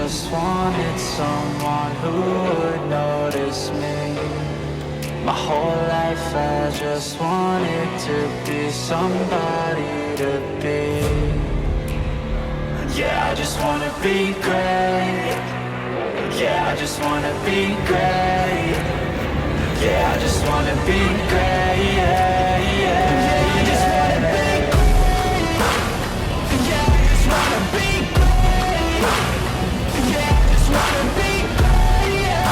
just wanted someone who would notice me. My whole life I just wanted to be somebody to be. Yeah, I just wanna be great. Yeah, I just wanna be great. Yeah, I just wanna be great. Yeah, yeah. I just wanna be great. Yeah, I just wanna be great. Yeah, I just wanna be great. Yeah,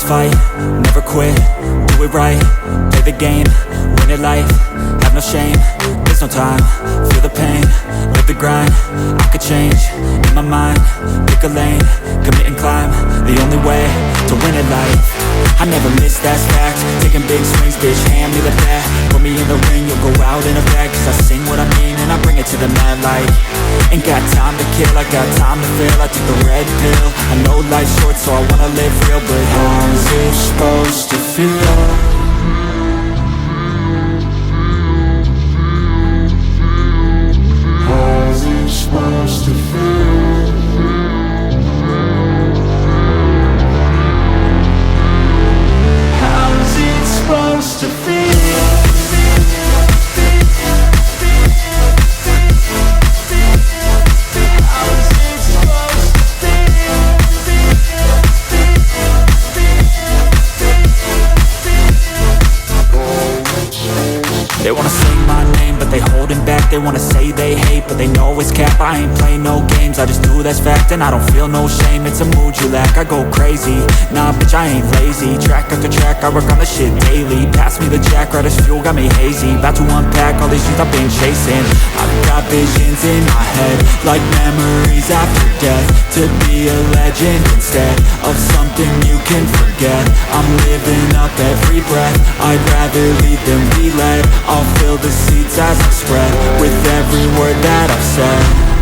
fight, never quit, do it right, play the game, win it life, have no shame, no time, feel the pain, live the grind. I could change, in my mind, pick a lane, commit and climb, the only way to win at life. I never miss, that's fact, taking big swings, bitch, hand me the bat. Put me in the ring, you'll go out in a bag. Cause I sing what I mean and I bring it to the mad light. Ain't got time to kill, I got time to feel. I took the red pill, I know life's short so I wanna live real. But how's it supposed to feel? Supposed to feel. How's it supposed to feel? They wanna sing my name, but they holding back. They wanna say they hate, but they know it's cap. I ain't play no games, I just do that's fact. And I don't feel no shame, it's a mood you lack. I go crazy, nah bitch I ain't lazy. Track after track, I work on the shit daily. Pass me the jack, right as fuel, got me hazy. About to unpack all these things I've been chasing. I've got visions in my head, like memories after death. To be a legend instead of something you can forget. I'm living up every breath, I'd rather lead than be led. I'll fill the seats as I spread with every word that I've said.